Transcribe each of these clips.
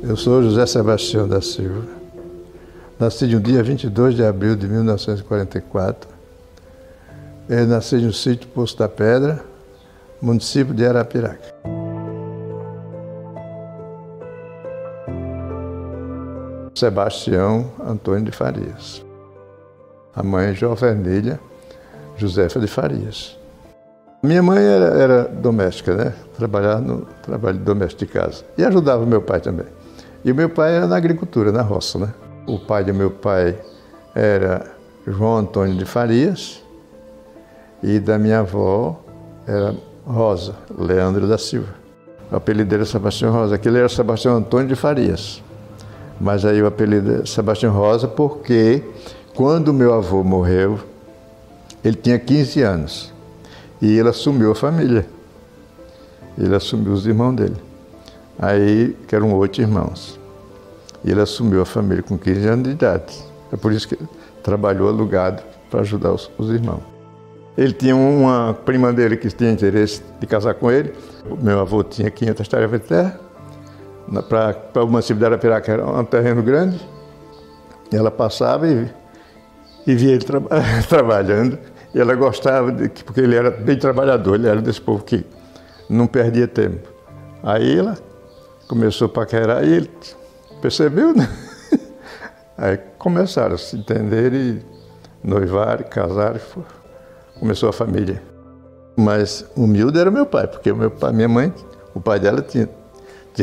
Eu sou José Sebastião da Silva. Nasci no dia 22 de abril de 1944. Eu nasci no sítio Poço da Pedra, município de Arapiraca. Sebastião Antônio de Farias. A mãe Jovernília Josefa de Farias. Minha mãe era doméstica, né? Trabalhava no trabalho doméstico de casa. E ajudava o meu pai também. E o meu pai era na agricultura, na roça, né? O pai do meu pai era João Antônio de Farias e da minha avó era Rosa, Leandro da Silva. O apelido dele era Sebastião Rosa. Aquele era Sebastião Antônio de Farias. Mas aí o apelido é Sebastião Rosa porque quando meu avô morreu, ele tinha 15 anos e ele assumiu a família. Ele assumiu os irmãos dele. Aí, que eram 8 irmãos. E ele assumiu a família com 15 anos de idade. É por isso que ele trabalhou alugado para ajudar os irmãos. Ele tinha uma prima dele que tinha interesse de casar com ele. O meu avô tinha 500 tarefas de terra. Para o município de Arapiraca era um terreno grande. E ela passava e via ele trabalhando. E ela gostava, porque ele era bem trabalhador, ele era desse povo que não perdia tempo. Aí ela começou a paquerar e ele percebeu, né? Aí começaram a se entender e noivar, casar, começou a família. Mas humilde era meu pai, porque minha mãe, o pai dela tinha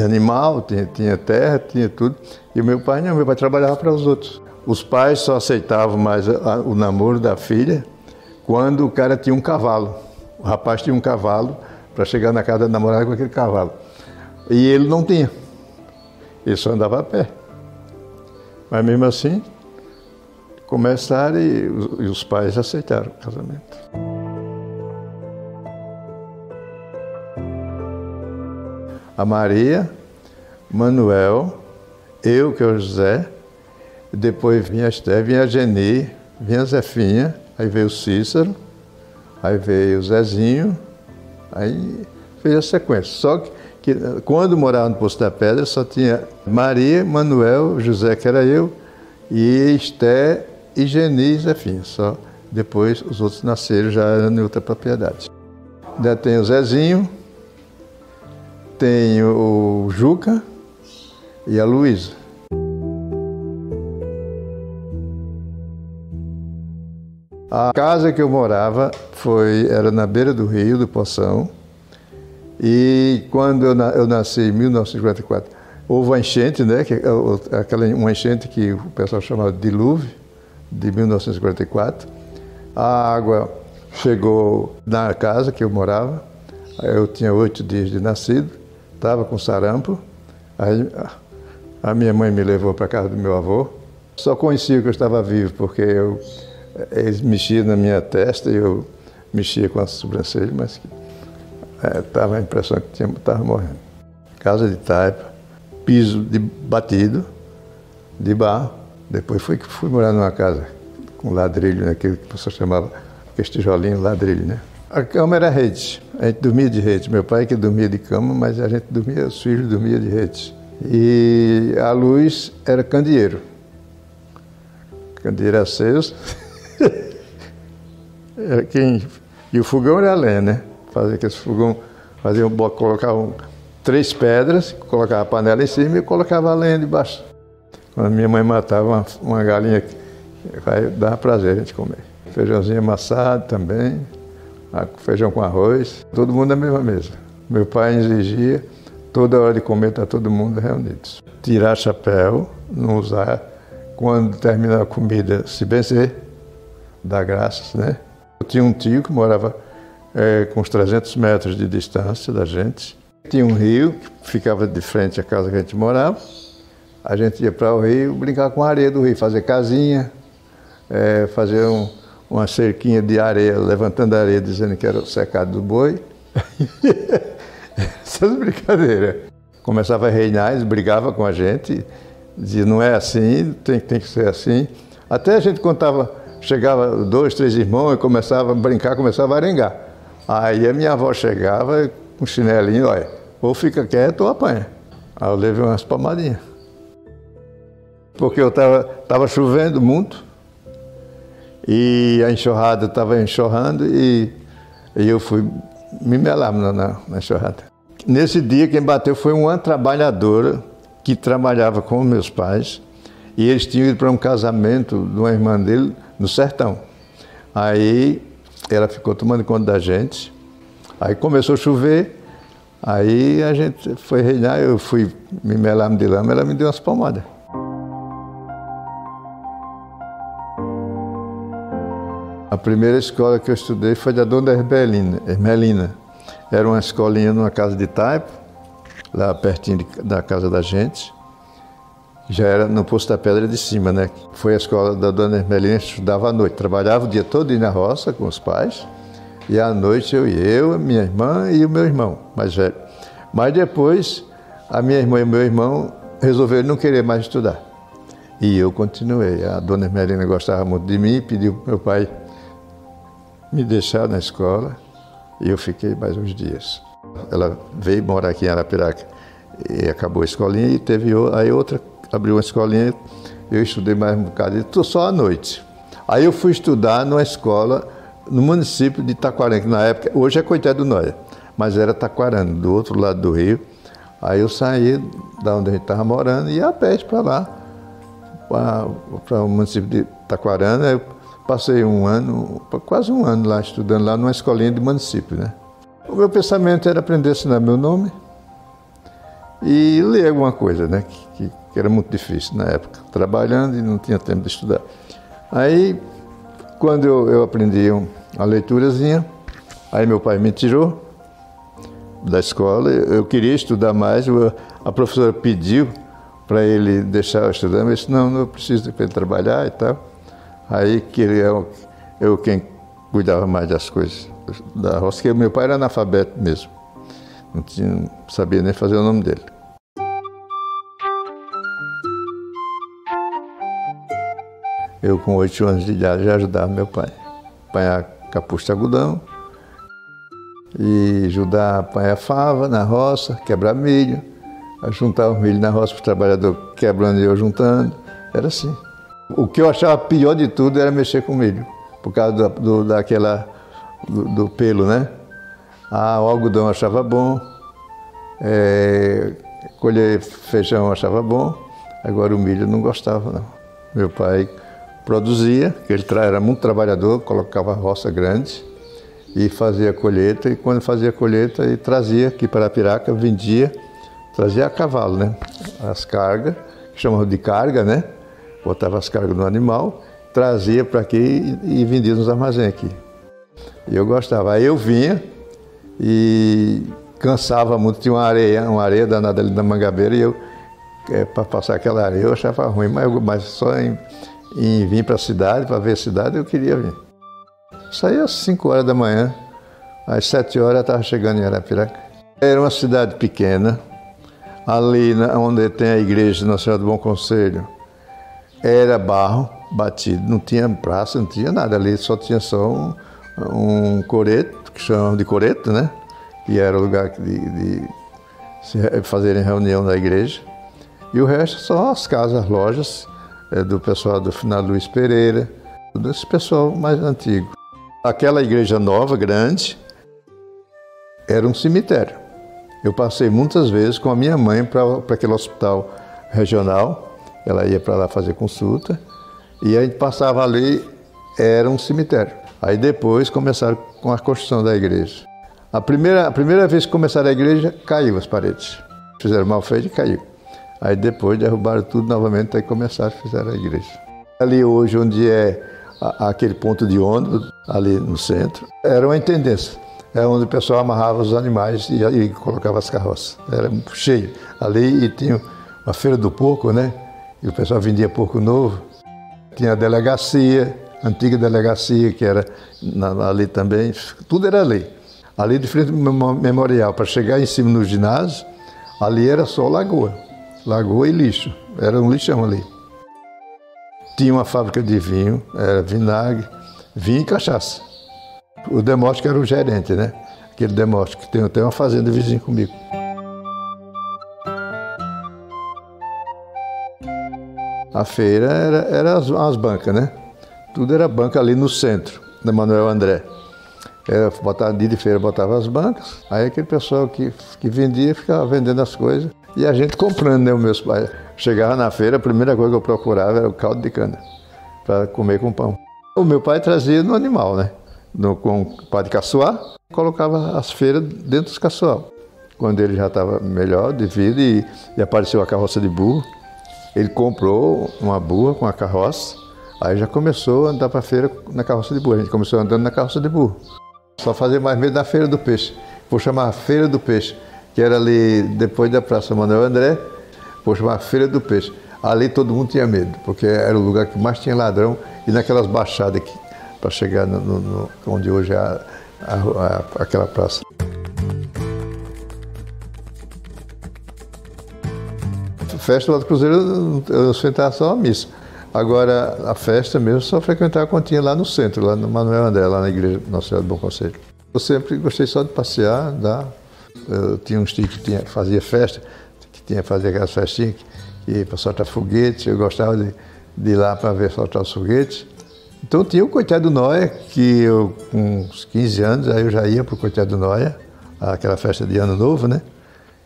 animal, tinha terra, tinha tudo. E o meu pai não, meu pai trabalhava para os outros. Os pais só aceitavam mais o namoro da filha quando o cara tinha um cavalo. O rapaz tinha um cavalo para chegar na casa da namorada com aquele cavalo. E ele não tinha. Ele só andava a pé. Mas mesmo assim, começaram e os pais aceitaram o casamento. A Maria, Manuel, eu, que é o José, depois vinha a Esther, vinha a Geni, vinha a Zefinha, aí veio o Cícero, aí veio o Zezinho, aí fez a sequência. Só que quando morava no Poço da Pedra, só tinha Maria, Manuel, José, que era eu, e Esther, e Geni e Zefinha. Só depois os outros nasceram, já eram em outra propriedade. Ainda tem o Zezinho, tem o Juca e a Luísa. A casa que eu morava era na beira do rio, do Poção. E quando eu nasci em 1954, houve uma enchente, né? Uma enchente que o pessoal chamava de dilúvio, de 1944. A água chegou na casa que eu morava. Eu tinha 8 dias de nascido, estava com sarampo. Aí a minha mãe me levou para a casa do meu avô. Só conhecia que eu estava vivo, porque eles mexiam na minha testa e eu mexia com as sobrancelhas, mas estava a impressão que estava morrendo. Casa de taipa, piso batido, de barro. Depois fui morar numa casa com ladrilho, né, aquele que o pessoal chamava, aqueles tijolinhos, ladrilho, né? A cama era rede, a gente dormia de rede. Meu pai que dormia de cama, mas a gente dormia, os filhos dormiam de rede. E a luz era candeeiro. Candeeiro aceso. E o fogão era a lenha, né? Fazia aquele fogão, colocavam 3 pedras, colocava a panela em cima e colocava a lenha debaixo. Quando minha mãe matava uma galinha, dava prazer a gente comer. Feijãozinho amassado também, feijão com arroz, todo mundo na mesma mesa. Meu pai exigia, toda hora de comer está todo mundo reunidos. Tirar chapéu, não usar, quando terminar a comida, se benzer, dar graças, né? Eu tinha um tio que morava com uns 300 metros de distância da gente. Tinha um rio que ficava de frente à casa que a gente morava. A gente ia para o rio brincar com a areia do rio, fazer casinha, fazer uma cerquinha de areia, levantando a areia, dizendo que era o secado do boi. Essas brincadeiras. Começava a reinar, eles brigavam com a gente, dizia não é assim, tem que ser assim. Até a gente contava, chegava 2, 3 irmãos e começava a brincar, começava a arengar. Aí a minha avó chegava com chinelinho, olha, ou fica quieto ou apanha. Aí eu levei umas palmadinhas. Porque eu tava chovendo muito e a enxurrada estava enxurrando e eu fui me melar na enxurrada. Nesse dia quem bateu foi uma trabalhadora que trabalhava com meus pais e eles tinham ido para um casamento de uma irmã dele no sertão. Aí ela ficou tomando conta da gente, aí começou a chover, aí a gente foi reinar, eu fui me melar de lama, ela me deu umas palmadas. A primeira escola que eu estudei foi da Dona Ermelina. Era uma escolinha numa casa de taipo, lá pertinho da casa da gente. Já era no Poço da Pedra de Cima, né? Foi a escola da Dona Ermelina, estudava à noite. Trabalhava o dia todo na roça com os pais. E à noite eu, minha irmã e o meu irmão mais velho. Mas depois, a minha irmã e o meu irmão resolveram não querer mais estudar. E eu continuei. A Dona Ermelina gostava muito de mim, pediu para meu pai me deixar na escola. E eu fiquei mais uns dias. Ela veio morar aqui em Arapiraca e acabou a escolinha e teve aí outra, abriu uma escolinha, eu estudei mais um bocado, só à noite. Aí eu fui estudar numa escola no município de Taquarana, que na época, hoje é Coité do Nóia, mas era Taquarana, do outro lado do rio. Aí eu saí da onde a gente estava morando e ia a pé para lá, para o município de Taquarana. Eu passei quase um ano lá, estudando lá numa escolinha de município, né? O meu pensamento era aprender a assinar meu nome e ler alguma coisa, né? Que era muito difícil na época, trabalhando e não tinha tempo de estudar. Aí, quando eu aprendi uma leiturazinha, aí meu pai me tirou da escola, eu queria estudar mais, a professora pediu para ele deixar eu estudar, mas disse, não, eu preciso para ele trabalhar e tal. Aí queria eu quem cuidava mais das coisas da roça, porque meu pai era analfabeto mesmo, não sabia nem fazer o nome dele. Eu com 8 anos de idade já ajudava meu pai a apanhar capucho de algodão e ajudar a apanhar fava na roça, quebrar milho, a juntar os milho na roça para o trabalhador quebrando e eu juntando, era assim. O que eu achava pior de tudo era mexer com milho, por causa do pelo, né? O algodão eu achava bom, colher feijão eu achava bom, agora o milho eu não gostava, não. Meu pai produzia, ele era muito trabalhador, colocava a roça grande e fazia a colheita, e quando fazia a colheita ele trazia aqui para Arapiraca, vendia, trazia a cavalo, né? As cargas, que chamavam de carga, né? Botava as cargas no animal, trazia para aqui e vendia nos armazéns aqui. E eu gostava. Aí eu vinha e cansava muito, tinha uma areia danada ali na Mangabeira, e eu, para passar aquela areia, eu achava ruim, mas só em vir para a cidade, para ver a cidade, eu queria vir. Saía às 5 horas da manhã, às 7 horas eu estava chegando em Arapiraca. Era uma cidade pequena, ali onde tem a igreja Nossa Senhora do Bom Conselho, era barro batido, não tinha praça, não tinha nada ali, só tinha um coreto, que chamam de coreto, né? E era o lugar de fazerem reunião na igreja. E o resto só as casas, as lojas do pessoal do Finado Luiz Pereira, desse pessoal mais antigo. Aquela igreja nova, grande, era um cemitério. Eu passei muitas vezes com a minha mãe para aquele hospital regional. Ela ia para lá fazer consulta e a gente passava ali, era um cemitério. Aí depois começaram com a construção da igreja. A primeira vez que começaram a igreja, caiu as paredes. Fizeram mal feito e caiu. Aí depois derrubaram tudo novamente, aí começaram a fazer a igreja. Ali hoje, onde é aquele ponto de ônibus, ali no centro, era uma intendência. É onde o pessoal amarrava os animais e colocava as carroças. Era cheio. Ali e tinha uma feira do porco, né? E o pessoal vendia porco novo. Tinha a delegacia, a antiga delegacia, que era ali também. Tudo era ali. Ali de frente ao memorial, para chegar em cima no ginásio, ali era só lagoa. Lagoa e lixo. Era um lixão ali. Tinha uma fábrica de vinho, era vinagre, vinho e cachaça. O Demóstenes era o gerente, né? Aquele Demóstenes, que tem até uma fazenda vizinha comigo. A feira era as bancas, né? Tudo era banca ali no centro, da Manuel André. Botava dia de feira, botava as bancas, aí aquele pessoal que vendia ficava vendendo as coisas e a gente comprando, né? Os meus pais. Chegava na feira, a primeira coisa que eu procurava era o caldo de cana, para comer com pão. O meu pai trazia no animal, né? Com pá de caçoar, colocava as feiras dentro dos caçoal. Quando ele já estava melhor de vida e apareceu a carroça de burro, ele comprou uma burra com a carroça, aí já começou a andar para a feira na carroça de burro. A gente começou andando na carroça de burro. Só fazia mais medo da Feira do Peixe. Vou chamar Feira do Peixe, que era ali depois da Praça Manuel André, vou chamar Feira do Peixe. Ali todo mundo tinha medo, porque era o lugar que mais tinha ladrão e naquelas baixadas para chegar onde hoje é aquela praça. Festa lá do Cruzeiro, eu sentava só a missa. Agora, a festa mesmo, só frequentava quando tinha lá no centro, lá no Manuel André, lá na igreja Nossa Senhora do Bom Conselho. Eu sempre gostei só de passear, andar. Eu tinha uns tios que fazia festa, fazia aquelas festinhas para soltar foguetes. Eu gostava de ir lá para ver soltar os foguetes. Então tinha o Coitado do Noia, que eu, com uns 15 anos, aí eu já ia para o Coitado do Noia, aquela festa de Ano Novo, né?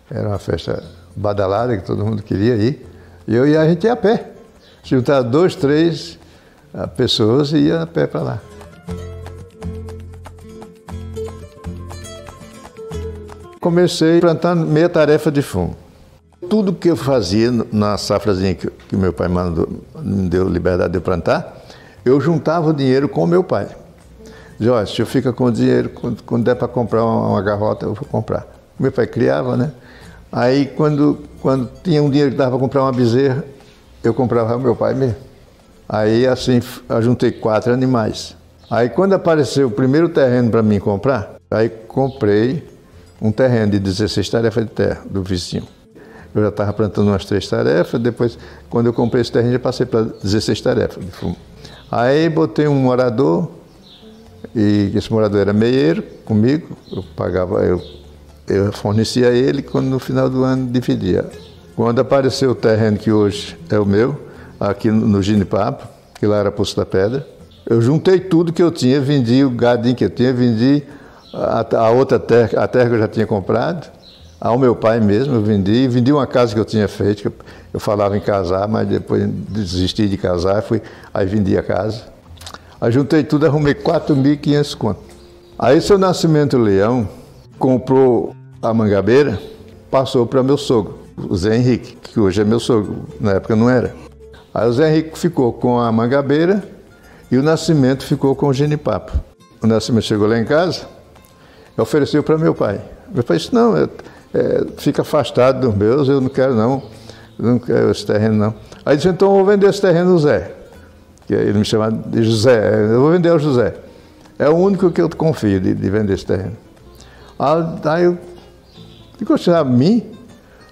Era uma festa badalada que todo mundo queria ir. E a gente ia a pé. Juntava 2, 3 pessoas e ia a pé para lá. Comecei plantando meia tarefa de fumo. Tudo que eu fazia na safrazinha que meu pai me deu liberdade de plantar, eu juntava o dinheiro com o meu pai. Dizia, olha, se eu fico com o dinheiro, quando der para comprar uma garrota, eu vou comprar. Meu pai criava, né? Aí, quando tinha um dinheiro que dava para comprar uma bezerra, eu comprava o meu pai mesmo. Aí, assim, eu juntei 4 animais. Aí, quando apareceu o primeiro terreno para mim comprar, aí comprei um terreno de 16 tarefas de terra do vizinho. Eu já estava plantando umas 3 tarefas, depois, quando eu comprei esse terreno, já passei para 16 tarefas de fumo. Aí, botei um morador, e esse morador era meieiro comigo, eu pagava, eu fornecia ele, quando no final do ano dividia. Quando apareceu o terreno que hoje é o meu, aqui no Genipapo, que lá era Poço da Pedra, eu juntei tudo que eu tinha, vendi o gadinho que eu tinha, vendi a outra terra, a terra que eu já tinha comprado, ao meu pai mesmo, eu vendi uma casa que eu tinha feito, que eu falava em casar, mas depois desisti de casar, aí vendi a casa. Aí juntei tudo, arrumei 4.500 contos. Aí seu Nascimento Leão comprou a mangabeira, passou para meu sogro, o Zé Henrique, que hoje é meu sogro, na época não era. Aí o Zé Henrique ficou com a mangabeira e o Nascimento ficou com o genipapo. O Nascimento chegou lá em casa e ofereceu para meu pai. Meu pai disse, não, fica afastado dos meus, eu não quero esse terreno não. Aí disse, então eu vou vender esse terreno ao Zé. Que ele me chamava de José, eu vou vender ao José. É o único que eu confio de vender esse terreno. Aí eu digo, a mim?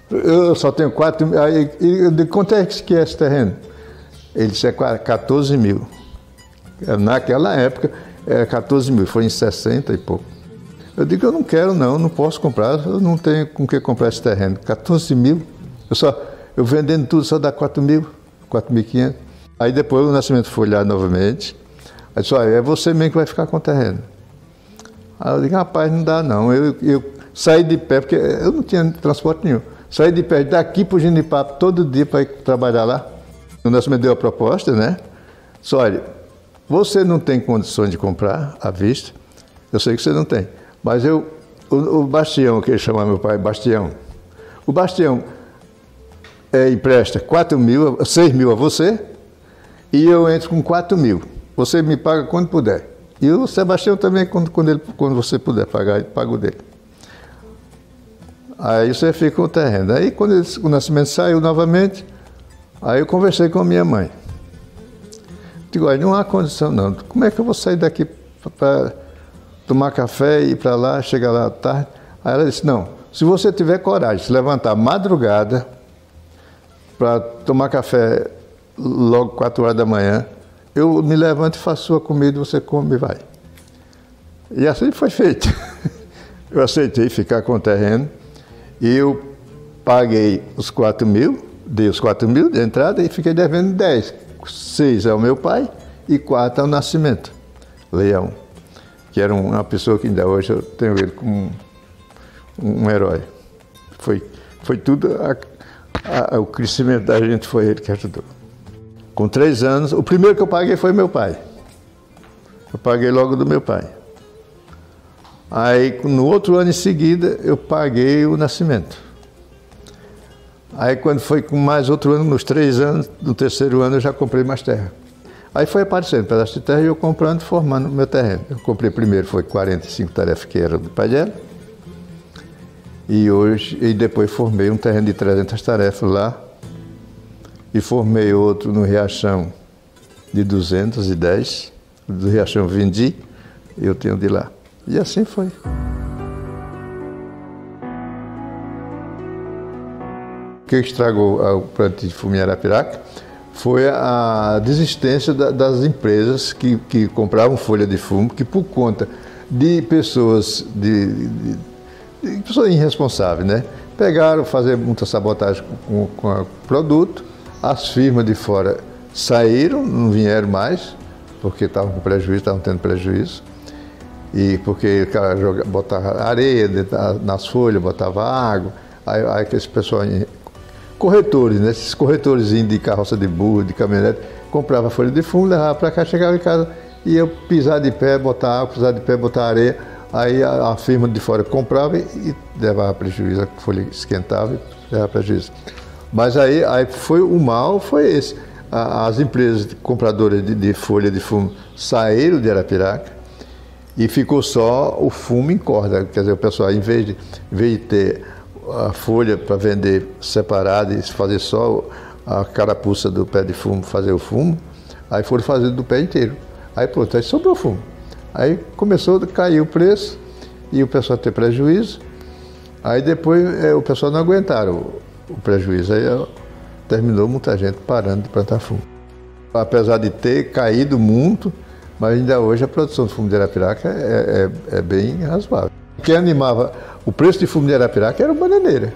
Eu só tenho 4 mil. Aí eu digo, quanto é que é esse terreno? Ele disse, 14 mil. Naquela época, era 14 mil, foi em 60 e pouco. Eu digo, eu não quero não posso comprar, eu não tenho com que comprar esse terreno. 14 mil? Eu vendendo tudo só dá 4 mil, 4.500. Aí depois o Nascimento foi olhar novamente. Aí disse, olha, é você mesmo que vai ficar com o terreno. Aí eu digo, rapaz, não dá não. Eu saí de pé, porque eu não tinha transporte nenhum. Saí de pé daqui para o Genipapo todo dia para ir trabalhar lá. O Nascimento deu a proposta, né? Disse, olha, você não tem condições de comprar à vista. Eu sei que você não tem. Mas o Bastião, que ele chamava meu pai, Bastião. O Bastião empresta 6 mil a você e eu entro com 4 mil. Você me paga quando puder. E o Sebastião também, quando você puder pagar, ele paga o dele. Aí você fica com o terreno. Aí quando o Nascimento saiu novamente, aí eu conversei com a minha mãe. Digo, olha, não há condição não. Como é que eu vou sair daqui para tomar café e ir para lá, chegar lá à tarde? Aí ela disse, não, se você tiver coragem de se levantar madrugada para tomar café logo 4 horas da manhã, eu me levanto e faço sua comida, você come e vai. E assim foi feito. Eu aceitei ficar com o terreno e eu paguei os 4 mil dei os 4 mil de entrada e fiquei devendo 10. 6 ao meu pai e 4 ao Nascimento Leão, que era uma pessoa que ainda hoje eu tenho ele como um herói. Foi tudo, o crescimento da gente foi ele que ajudou. Com 3 anos, o primeiro que eu paguei foi meu pai. Eu paguei logo do meu pai. Aí, no outro ano em seguida, eu paguei o Nascimento. Aí, quando foi com mais outro ano, nos 3 anos, no terceiro ano, eu já comprei mais terra. Aí foi aparecendo um pedaço de terra e eu comprando, formando o meu terreno. Eu comprei primeiro, foi 45 tarefas que era do pai dela. E depois formei um terreno de 300 tarefas lá. E formei outro no Riachão de 210. Do Riachão vendi, eu tenho de lá. E assim foi. O que estragou o plantio de fumo em Arapiraca foi a desistência das empresas que compravam folha de fumo, que por conta de pessoas, pessoas irresponsáveis, né? Pegaram, fazer muita sabotagem com o produto, as firmas de fora saíram, não vieram mais, porque estavam com prejuízo, estavam tendo prejuízo. E porque o cara botava areia nas folhas, botava água, aí esse pessoal, corretores, né? Esses corretores de carroça de burro, de caminhonete, comprava folha de fumo, levava para cá, chegava em casa, ia pisar de pé, botar água, pisar de pé, botar areia, aí a firma de fora comprava e levava prejuízo, a folha esquentava e levava prejuízo. Mas aí foi o mal, foi esse. As empresas compradoras de folha de fumo saíram de Arapiraca, e ficou só o fumo em corda, quer dizer, o pessoal, em vez de ter a folha para vender separada e fazer só a carapuça do pé de fumo, fazer o fumo, aí foram fazendo do pé inteiro. Aí pronto, aí sobrou fumo. Aí começou a cair o preço e o pessoal ter prejuízo. Aí depois o pessoal não aguentaram o prejuízo, aí terminou muita gente parando de plantar fumo. Apesar de ter caído muito, mas ainda hoje a produção de fumo de Arapiraca é bem razoável. Quem animava o preço de fumo de Arapiraca era o Bananeira.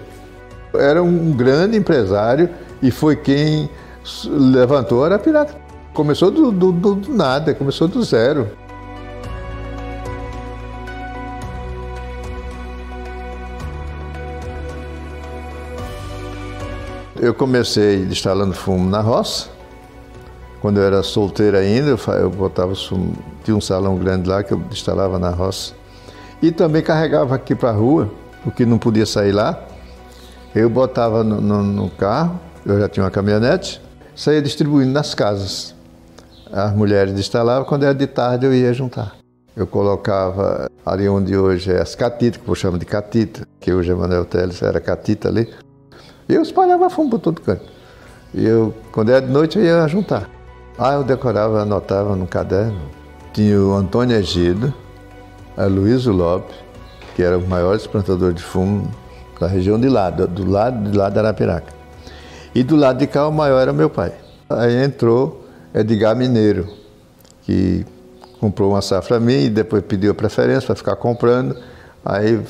Era um grande empresário e foi quem levantou Arapiraca. Começou do nada, começou do zero. Eu comecei instalando fumo na roça. Quando eu era solteiro ainda, eu botava fumo, tinha um salão grande lá que eu instalava na roça. E também carregava aqui para a rua, porque não podia sair lá. Eu botava no carro, eu já tinha uma caminhonete, saía distribuindo nas casas. As mulheres instalavam, quando era de tarde eu ia juntar. Eu colocava ali onde hoje é as catitas, que eu chamo de catita, que hoje é Manuel Teles, era catita ali. E eu espalhava fumo por todo canto. E quando era de noite, eu ia juntar. Eu decorava, anotava no caderno. Tinha o Antônio Egido, a Luísio Lopes, que era o maior plantador de fumo da região de lá, do lado de Arapiraca. E do lado de cá, o maior era meu pai. Aí entrou Edgar Mineiro, que comprou uma safra minha e depois pediu a preferência para ficar comprando. Aí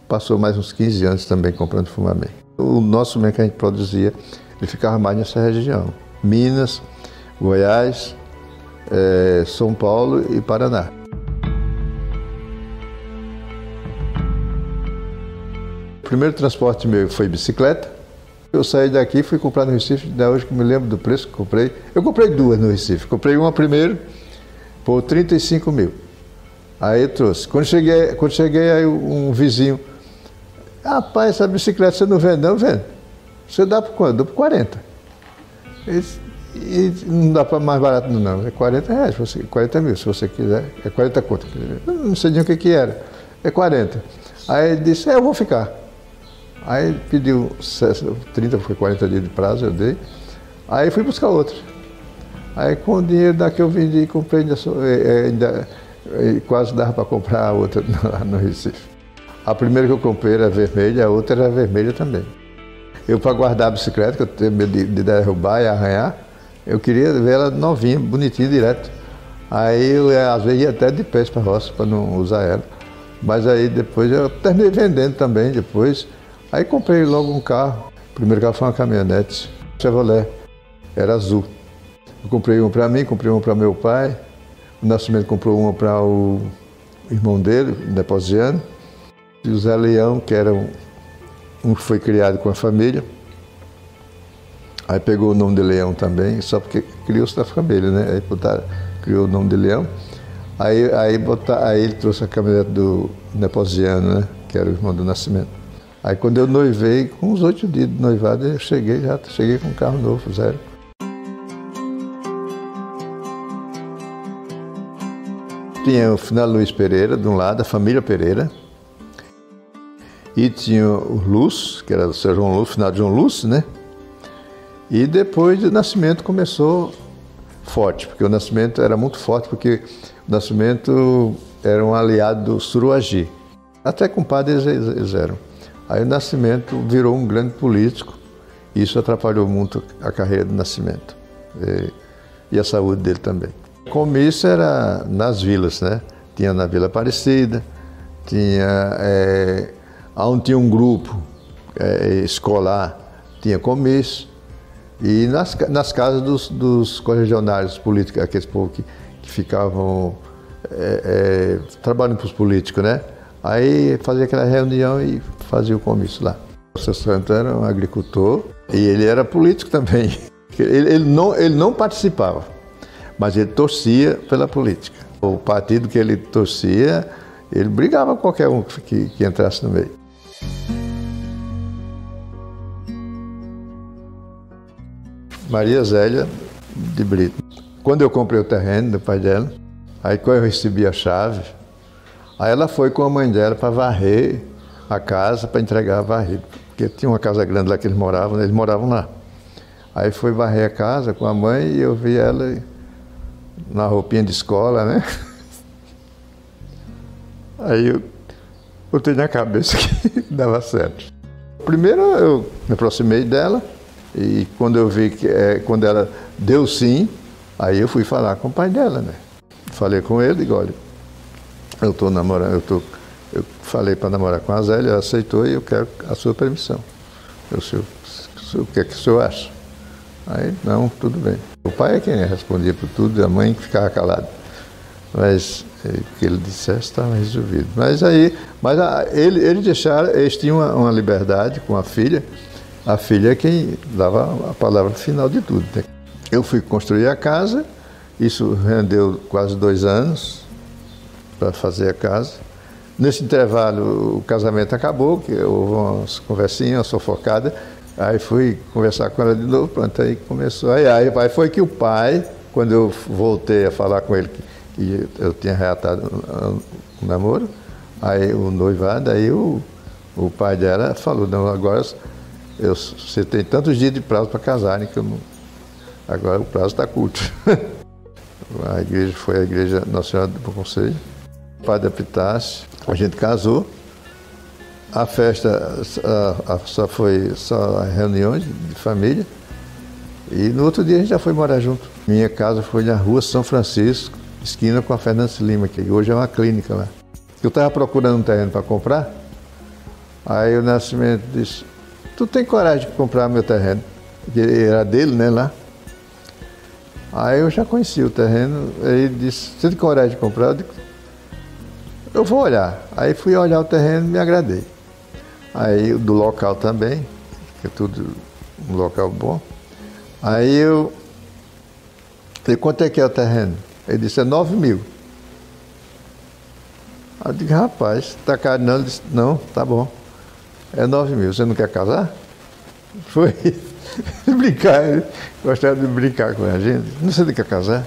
passou mais uns 15 anos também comprando fumo a mim. O nosso mesmo que a gente produzia, ele ficava mais nessa região. Minas, Goiás, São Paulo e Paraná. O primeiro transporte meu foi bicicleta. Eu saí daqui e fui comprar no Recife, da hoje que me lembro do preço que comprei. Eu comprei 2 no Recife. Comprei uma primeiro por 35 mil. Aí eu trouxe. Quando cheguei aí um vizinho, rapaz, essa bicicleta você não vende? Não, vendo. Você dá por quanto? Dou por 40. E não dá para mais barato não, é 40 reais, 40 mil se você quiser, é 40 conto. Eu não sei nem o que era, é 40. Aí ele disse, eu vou ficar. Aí ele pediu 30, foi 40 dias de prazo, eu dei. Aí fui buscar outra. Aí com o dinheiro daqui eu vendi e comprei, ainda quase dava para comprar a outra no Recife. A primeira que eu comprei era vermelha, a outra era vermelha também. Eu, para guardar a bicicleta, que eu tenho medo de derrubar e arranhar, eu queria ver ela novinha, bonitinha, direto. Aí eu, às vezes, ia até de pés para a roça, para não usar ela. Mas aí depois eu terminei vendendo também, depois. Aí comprei logo um carro. O primeiro carro foi uma caminhonete. Chevrolet, era azul. Eu comprei um para mim, comprei um para meu pai. O Nascimento comprou uma para o irmão dele, o Neposiano. E o Zé Leão, que era um que foi criado com a família. Aí pegou o nome de Leão também, só porque criou-se da família, né? Aí criou o nome de Leão. Aí ele trouxe a caminhonete do Neposiano, né? Que era o irmão do Nascimento. Aí quando eu noivei, com uns 8 dias de noivado, eu cheguei com um carro novo, zero. Tinha o Finado Luiz Pereira, de um lado, a família Pereira. E tinha o Lúcio, que era o seu João Lúcio, Finado João Lúcio, né? E depois o Nascimento começou forte, porque o Nascimento era muito forte, porque o Nascimento era um aliado do Suruagi. Até compadre eles eram. Aí o Nascimento virou um grande político, e isso atrapalhou muito a carreira do Nascimento e a saúde dele também. O comício era nas vilas, né? Tinha na Vila Aparecida, tinha onde tinha um grupo escolar, tinha comício, e nas casas dos correligionários políticos, aqueles povos que ficavam trabalhando para os políticos, né? Aí fazia aquela reunião e fazia o comício lá. O seu Santo era um agricultor e ele era político também. Ele não participava, mas ele torcia pela política. O partido que ele torcia, ele brigava com qualquer um que entrasse no meio. Maria Zélia de Brito. Quando eu comprei o terreno do pai dela, aí quando eu recebi a chave, aí ela foi com a mãe dela para varrer a casa, para entregar a varrida. Porque tinha uma casa grande lá que eles moravam lá. Aí foi varrer a casa com a mãe e eu vi ela na roupinha de escola, né? Aí eu botei na cabeça que dava certo. Primeiro eu me aproximei dela e quando eu vi quando ela deu sim, aí eu fui falar com o pai dela, né? Falei com ele e digo, olha, eu estou namorando, eu falei para namorar com a Zélia, ela aceitou e eu quero a sua permissão. O que é que o senhor acha? Aí, não, tudo bem. O pai é quem respondia por tudo, a mãe ficava calada. Mas o que ele dissesse estava resolvido. Eles tinham uma liberdade com a filha é quem dava a palavra final de tudo, né? Eu fui construir a casa, isso rendeu quase 2 anos para fazer a casa. Nesse intervalo, o casamento acabou, que houve umas conversinhas, uma sofocada. Aí fui conversar com ela de novo, pronto, aí começou. Aí foi que o pai, quando eu voltei a falar com ele que eu tinha reatado o namoro, aí o noivado, aí o pai dela falou, não, agora você tem tantos dias de prazo para casarem que agora o prazo está curto. A igreja foi a igreja Nossa Senhora do Bom Conselho. O padre Epitácio, a gente casou. A festa só reuniões de família. E no outro dia a gente já foi morar junto. Minha casa foi na rua São Francisco, esquina com a Fernandes Lima, que hoje é uma clínica lá. Eu estava procurando um terreno para comprar, aí o Nascimento disse, tu tem coragem de comprar meu terreno? Porque era dele, né, lá. Aí eu já conhecia o terreno, aí ele disse, você tem coragem de comprar? Eu disse, eu vou olhar. Aí fui olhar o terreno e me agradei. Aí do local também, que é tudo um local bom. Aí eu falei, quanto é que é o terreno? Ele disse, é 9 mil. Aí eu disse, rapaz, tá caro não? Ele disse, não, tá bom. É 9 mil, você não quer casar? Foi brincar, ele gostava de brincar com a gente. Não sei de que casar.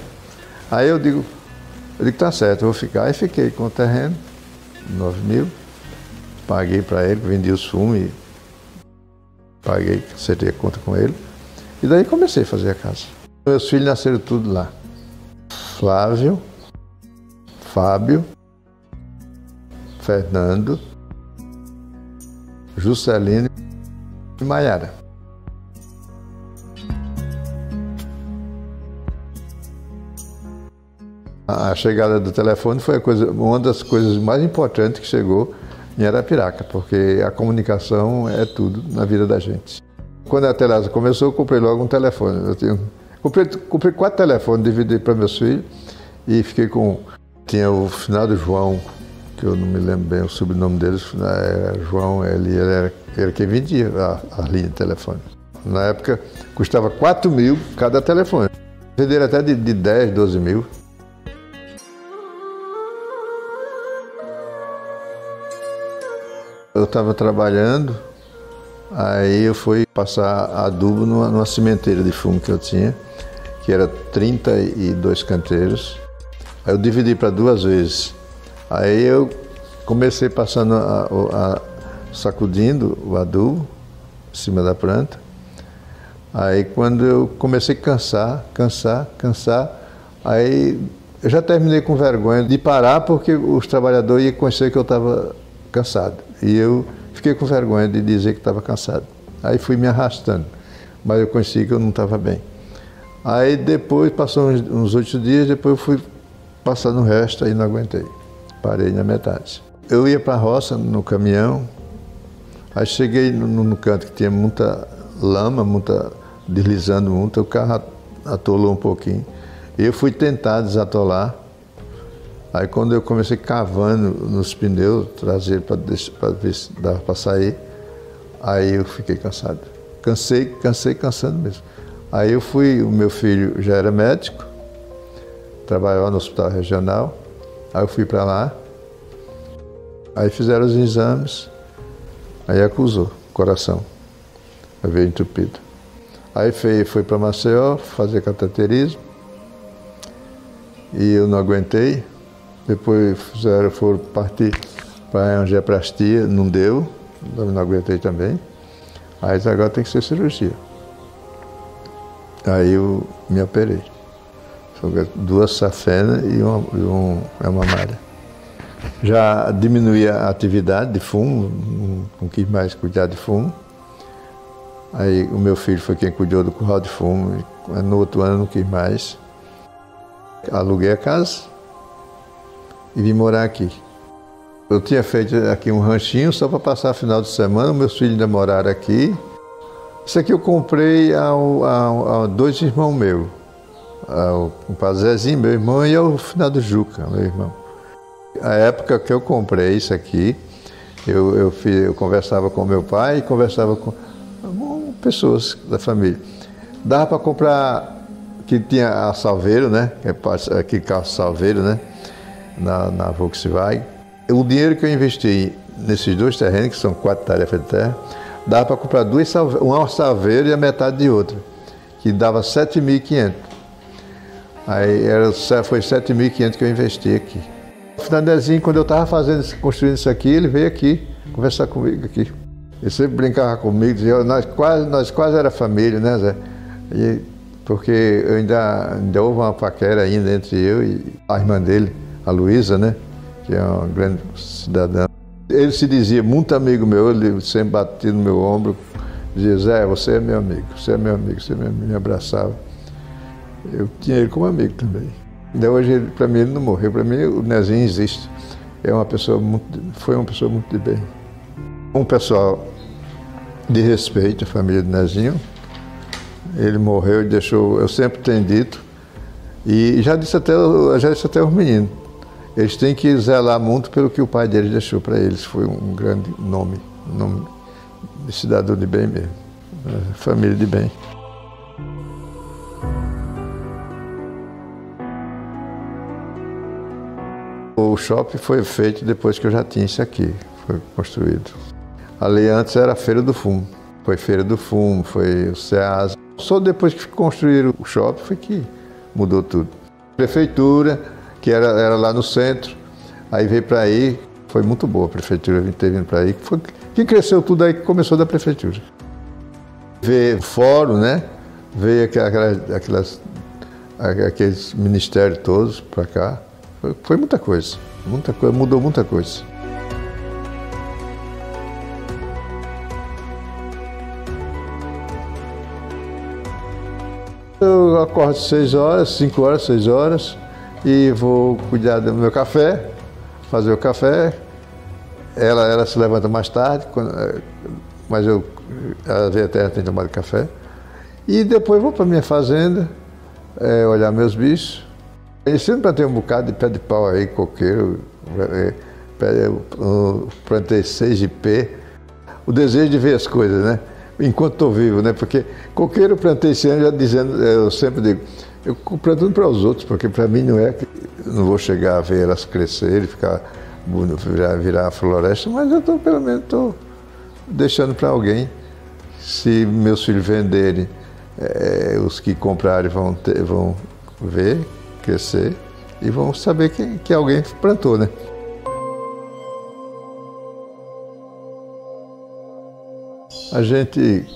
Aí eu digo, tá certo, eu vou ficar. Aí fiquei com o terreno, 9 mil. Paguei para ele, vendi os fumos e paguei, acertei a conta com ele. E daí comecei a fazer a casa. Meus filhos nasceram tudo lá. Flávio, Fábio, Fernando, Juscelino e Maiara. A chegada do telefone foi uma das coisas mais importantes que chegou em Arapiraca, porque a comunicação é tudo na vida da gente. Quando a Telasa começou, eu comprei logo um telefone. Comprei 4 telefones, dividi para meus filhos e fiquei com... Tinha o finado João, que eu não me lembro bem o sobrenome deles, era João, ele era quem vendia a linha de telefone. Na época, custava 4 mil cada telefone. Venderam até de 10, 12 mil. Eu estava trabalhando, aí eu fui passar adubo numa cimenteira de fumo que eu tinha, que era 32 canteiros. Aí eu dividi para 2 vezes. Aí eu comecei passando, sacudindo o adubo em cima da planta. Aí quando eu comecei a cansar, aí eu já terminei com vergonha de parar porque os trabalhadores iam conhecer que eu estava cansado. E eu fiquei com vergonha de dizer que estava cansado. Aí fui me arrastando, mas eu conheci que eu não estava bem. Aí depois, passou uns 8 dias, depois eu fui passar no resto, aí não aguentei. Parei na metade. Eu ia para a roça no caminhão, aí cheguei no canto que tinha muita lama, deslizando muito, o carro atolou um pouquinho. E eu fui tentar desatolar. Aí quando eu comecei cavando nos pneus traseiros para ver se dava para sair, aí eu fiquei cansado. Cansando mesmo. Aí o meu filho já era médico, trabalhava no hospital regional, aí eu fui para lá, aí fizeram os exames, aí acusou o coração, aí veio entupido. Aí foi para Maceió fazer cateterismo, e eu não aguentei. Depois foram partir para a angioplastia, não deu, não aguentei também. Aí agora tem que ser cirurgia. Aí eu me operei. 2 safenas e uma mamária. Já diminuí a atividade de fumo, não quis mais cuidar de fumo. Aí o meu filho foi quem cuidou do curral de fumo, no outro ano não quis mais. Aluguei a casa e vim morar aqui. Eu tinha feito aqui um ranchinho só para passar final de semana, meus filhos ainda moraram aqui. Isso aqui eu comprei a 2 irmãos meus, o padre Zezinho, meu irmão, e ao finado Juca, meu irmão. A época que eu comprei isso aqui, eu conversava com meu pai e conversava com pessoas da família. Dava para comprar, que tinha a Salveiro, né? Aqui carro Salveiro, né? Na Volkswagen. O dinheiro que eu investi nesses 2 terrenos, que são 4 tarefas de terra, dava para comprar uma Salveiro e a metade de outra, que dava 7.500. Aí foi 7.500 que eu investi aqui. O Fernandezinho, quando eu estava construindo isso aqui, ele veio aqui conversar comigo aqui. Ele sempre brincava comigo, dizia, nós quase era família, né, Zé? Porque ainda houve uma paquera ainda entre eu e a irmã dele, a Luísa, né? Que é uma grande cidadã. Ele se dizia muito amigo meu, ele sempre batia no meu ombro, dizia, Zé, você é meu amigo, você é meu amigo, você me abraçava. Eu tinha ele como amigo também. Ainda hoje, para mim, ele não morreu. Para mim, o Nezinho existe. Foi uma pessoa muito de bem. Um pessoal de respeito, a família do Nezinho. Ele morreu e deixou, eu sempre tenho dito, e já disse até aos meninos, eles têm que zelar muito pelo que o pai deles deixou para eles. Foi um grande nome de cidadão de bem mesmo, família de bem. O shopping foi feito depois que eu já tinha isso aqui, foi construído. Ali antes era a Feira do Fumo. Foi Feira do Fumo, foi o SEASA. Só depois que construíram o shopping foi que mudou tudo. Prefeitura, que era lá no centro, aí veio para aí, foi muito boa a prefeitura ter vindo para aí, que cresceu tudo aí, que começou da prefeitura. Veio fórum, né? Veio aqueles ministérios todos para cá. Foi muita coisa, mudou muita coisa. Eu acordo 6 horas, 5 horas, 6 horas e vou cuidar do meu café, fazer o café. Ela se levanta mais tarde, mas eu às vezes até tenho tomado café. E depois vou para minha fazenda, olhar meus bichos. Eu sempre plantei um bocado de pé de pau aí, coqueiro, plantei 6 ipê. O desejo de ver as coisas, né? Enquanto estou vivo, né? Porque coqueiro eu plantei esse ano, já dizendo, eu sempre digo, eu plantando para os outros, porque para mim não é que não vou chegar a ver elas crescerem, virar floresta, mas eu tô, pelo menos estou deixando para alguém. Se meus filhos venderem, os que comprarem vão ver, crescer e vão saber que alguém plantou, né? A gente,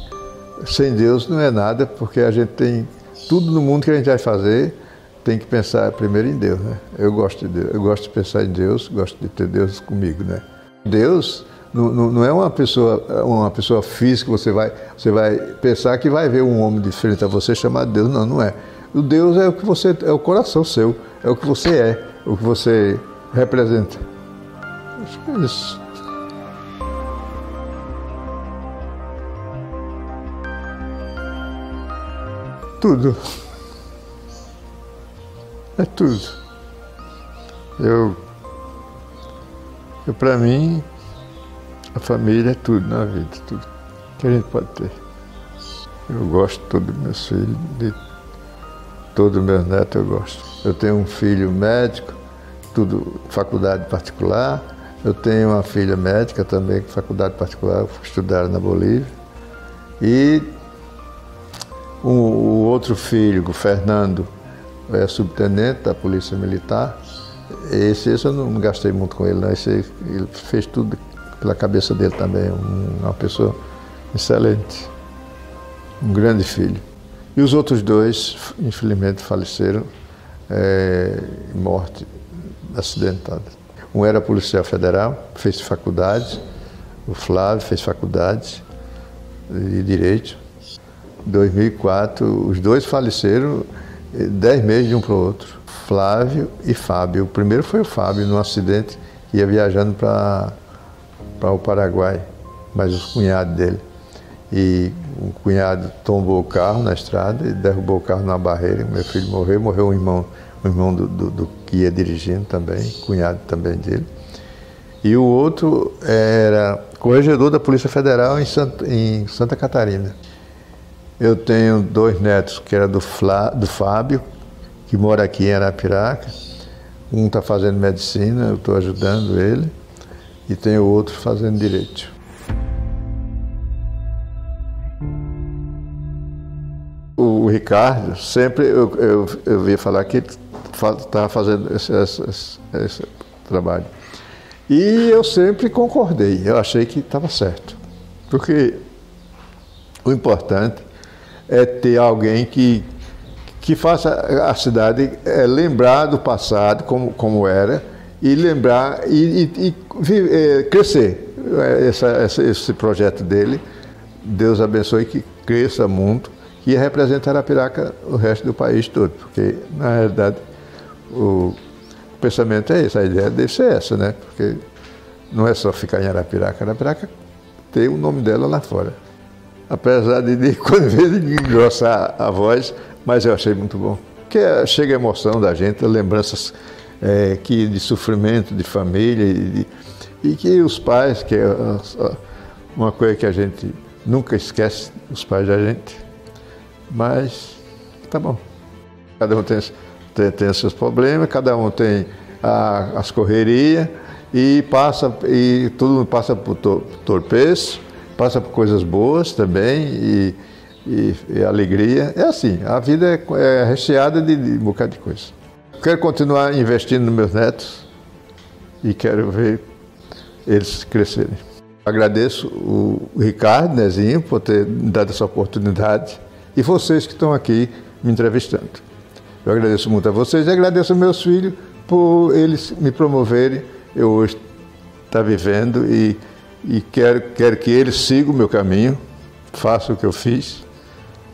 sem Deus, não é nada, porque a gente tem tudo no mundo que a gente vai fazer, tem que pensar primeiro em Deus, né? Eu gosto de Deus, eu gosto de pensar em Deus, gosto de ter Deus comigo, né? Deus não é uma pessoa física, você vai pensar que vai ver um homem diferente a você chamado Deus, não é. O Deus é o que você, é o coração seu, é o que você é, o que você representa. Acho que é isso. Tudo. É tudo. Para mim, a família é tudo na vida, tudo que a gente pode ter. Eu gosto de todos os meus filhos, de todos os meus netos eu gosto. Eu tenho um filho médico, tudo faculdade particular. Eu tenho uma filha médica também, faculdade particular, fui estudar na Bolívia. E o outro filho, o Fernando, é subtenente da Polícia Militar. Esse eu não gastei muito com ele, não. Ele fez tudo pela cabeça dele também, uma pessoa excelente, um grande filho. E os outros dois, infelizmente, faleceram em morte acidentada. Um era policial federal, fez faculdade, o Flávio fez faculdade de Direito. Em 2004, os dois faleceram 10 meses de um para o outro, Flávio e Fábio. O primeiro foi o Fábio, num acidente, ia viajando para o Paraguai, mas o cunhado dele. E o cunhado tombou o carro na estrada e derrubou o carro na barreira. Meu filho morreu um irmão do que ia dirigindo também, cunhado também dele. E o outro era corregedor da Polícia Federal em Santa Catarina. Eu tenho 2 netos, que era do Fábio, que mora aqui em Arapiraca. Um está fazendo medicina, eu estou ajudando ele. E tem o outro fazendo direito. O Ricardo, sempre eu via falar que ele estava fazendo esse trabalho. E eu sempre concordei, eu achei que estava certo. Porque o importante é ter alguém que faça a cidade lembrar do passado, como era, e lembrar e crescer. Esse projeto dele, Deus abençoe que cresça muito, que ia representar Arapiraca o resto do país todo, porque, na realidade, o pensamento é esse, a ideia deve ser essa, né? Porque não é só ficar em Arapiraca, Arapiraca tem o nome dela lá fora. Apesar de quando vezes engrossar a voz, mas eu achei muito bom. Porque chega a emoção da gente, lembranças de sofrimento, de família, e que os pais, que é uma coisa que a gente nunca esquece, os pais da gente, mas tá bom. Cada um tem os seus problemas, cada um tem as correrias, e todo mundo passa por torpez, passa por coisas boas também e alegria. É assim, a vida é recheada de um bocado de coisa. Quero continuar investindo nos meus netos e quero ver eles crescerem. Agradeço o Ricardo Nezinho por ter me dado essa oportunidade e vocês que estão aqui me entrevistando. Eu agradeço muito a vocês e agradeço aos meus filhos por eles me promoverem. Eu hoje estou vivendo e quero que eles sigam o meu caminho, façam o que eu fiz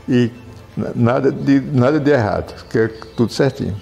e nada de errado, quero tudo certinho.